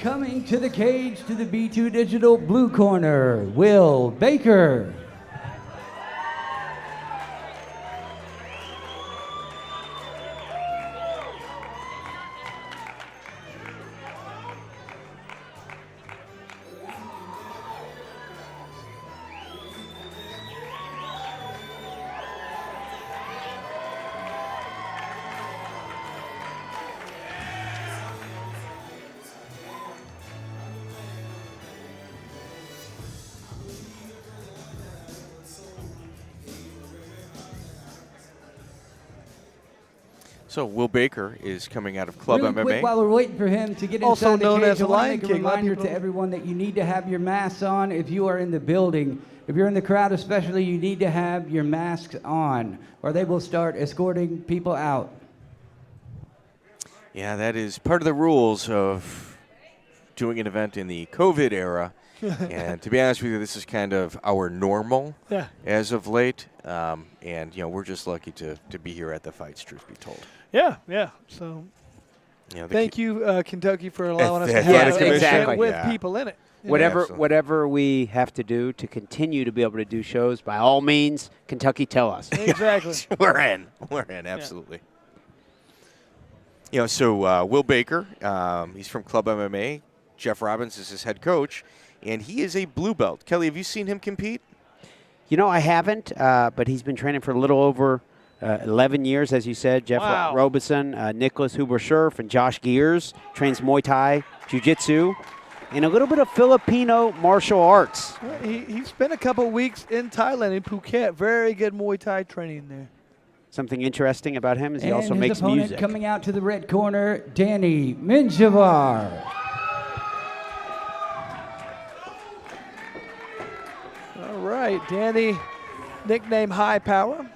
Coming to the cage to the B2 Digital blue corner, Will Baker. So Will Baker is coming out of Club Really MMA. quick, while we're waiting for him to get Also inside the known cage, as I the want to Lion make a King. A lot of reminder people- to everyone that you need to have your masks on if you are in the building. If you're in the crowd especially, you need to have your masks on, or they will start escorting people out. Yeah, that is part of the rules of doing an event in the COVID era. And to be honest with you, this is kind of our normal as of late. And, you know, we're just lucky to be here at the fights, truth be told. Yeah. So You know, thank you, Kentucky, for allowing us to Athletic have Commission. an event Exactly. with Yeah. people in it. Whatever we have to do to continue to be able to do shows, by all means, Kentucky, tell us. Exactly. We're in, absolutely. You know, so Will Baker, he's from Club MMA. Jeff Robbins is his head coach, and he is a blue belt. Kelly, have you seen him compete? You know, I haven't, but he's been training for a little over 11 years, as you said. Jeff Wow. Robeson, Nicholas Huber-Scherf, and Josh Gears trains Muay Thai, Jiu-Jitsu, and a little bit of Filipino martial arts. He spent a couple weeks in Thailand, in Phuket. Very good Muay Thai training there. Something interesting about him is he And also his makes opponent music. coming out to the red corner, Danny Menjivar. All right, Danny, nickname High Power.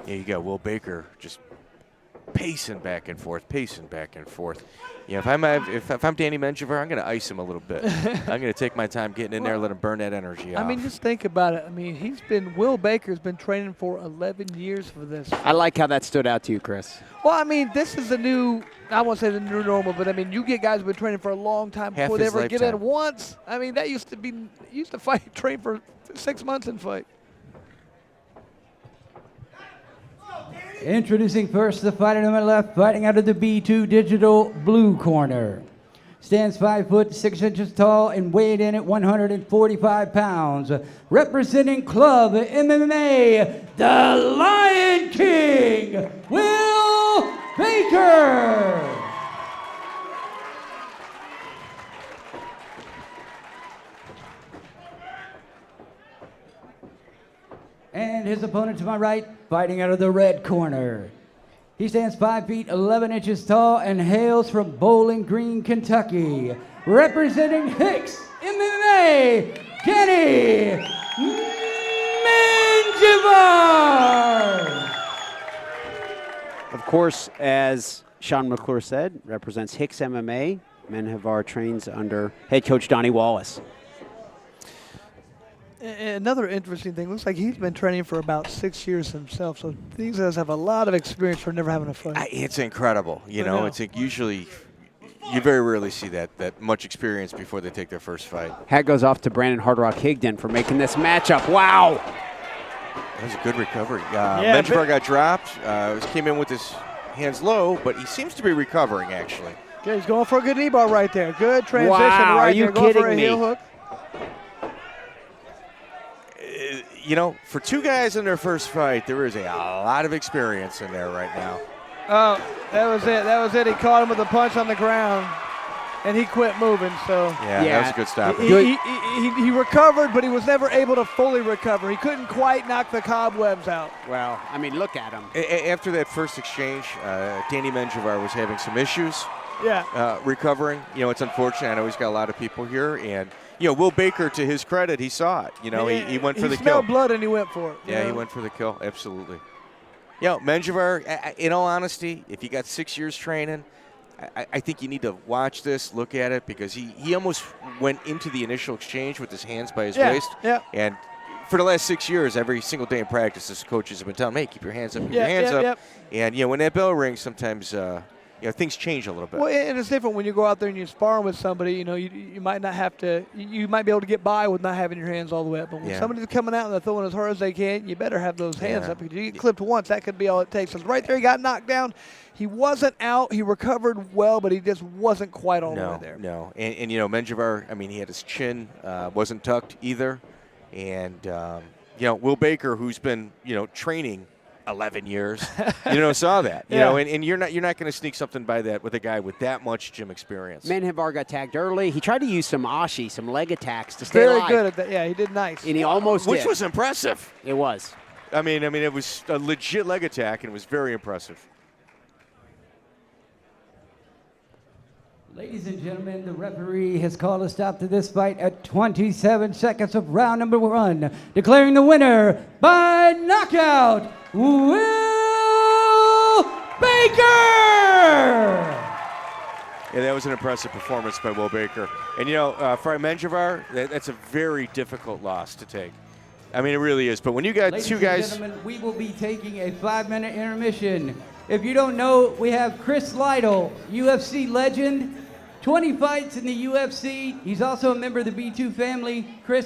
Yeah, you got Will Baker just pacing back and forth. Yeah, if I'm Danny Menjivar, I'm going to ice him a little bit. I'm going to take my time getting in there, let him burn that energy off. I mean, just think about it. I mean, Will Baker's been training for 11 years for this. I like how that stood out to you, Chris. Well, I mean, this is the new, I won't say the new normal, but I mean, you get guys who've been training for a long time Half before they his ever get lifetime. in once. I mean, that used to fight, train for 6 months and fight. Introducing first the fighter to my left, fighting out of the B2 Digital blue corner. Stands 5 foot 6 inches tall and weighed in at 145 pounds. Representing Club MMA, the Lion King, Will Baker. And his opponent to my right, fighting out of the red corner. He stands 5 feet 11 inches tall and hails from Bowling Green, Kentucky. Representing HICS MMA, Danny Menjivar. Of course, as Sean McClure said, represents HICS MMA. Menjivar trains under head coach Donnie Wallace. Another interesting thing, looks like he's been training for about 6 years himself, so these guys have a lot of experience for never having a fight. It's incredible. You I know, know. it's like usually you very rarely see that much experience before they take their first fight. Hat goes off to Brandon Hard Rock Higdon for making this matchup. Wow. That was a good recovery. Menjivar got dropped. Came in with his hands low, but he seems to be recovering, actually. Okay, he's going for a good knee bar right there. Good transition Wow, right are you there. Going for kidding a me? heel hook. You know, for two guys in their first fight, there is a lot of experience in there right now. Oh, that was it. That was it. He caught him with a punch on the ground, and he quit moving. So Yeah, that was a good stop. he recovered, but he was never able to fully recover. He couldn't quite knock the cobwebs out. Well, I mean, look at him. After that first exchange, Danny Menjivar was having some issues Yeah. recovering. You know, it's unfortunate. I know he's got a lot of people here, and Will Baker, to his credit, he saw it. He went for the He kill. smelled blood and he went for it. Yeah, he went for the kill. Absolutely. Menjivar, in all honesty, if you got 6 years training, I think you need to watch this, look at it, because he almost went into the initial exchange with his hands by his waist. Yeah. And for the last 6 years, every single day in practice, his coaches have been telling me, hey, keep your hands up, keep your hands up. Yep. And, when that bell rings, sometimes things change a little bit. Well, and it's different when you go out there and you're sparring with somebody. You might not have to. You might be able to get by with not having your hands all the way up. But when somebody's coming out and they're throwing as hard as they can, you better have those hands up. Because you get clipped once, that could be all it takes. So right there, he got knocked down. He wasn't out. He recovered well, but he just wasn't quite all the way there. No. And Menjivar, he had his chin wasn't tucked either. And, Will Baker, who's been, training 11 years, saw that. And you're not going to sneak something by that with a guy with that much gym experience. Menjivar got tagged early. He tried to use some ashi, some leg attacks to stay alive. Very good at that. Yeah, he did nice. And he almost Which did. was impressive. It was. It was a legit leg attack, and it was very impressive. Ladies and gentlemen, the referee has called a stop to this fight at 27 seconds of round number 1, declaring the winner by knockout, Will Baker! Yeah, that was an impressive performance by Will Baker. And, for Menjivar, that's a very difficult loss to take. It really is. But when you got two guys... Ladies and gentlemen, we will be taking a 5-minute intermission. If you don't know, we have Chris Lytle, UFC legend, 20 fights in the UFC. He's also a member of the B2 family. Chris.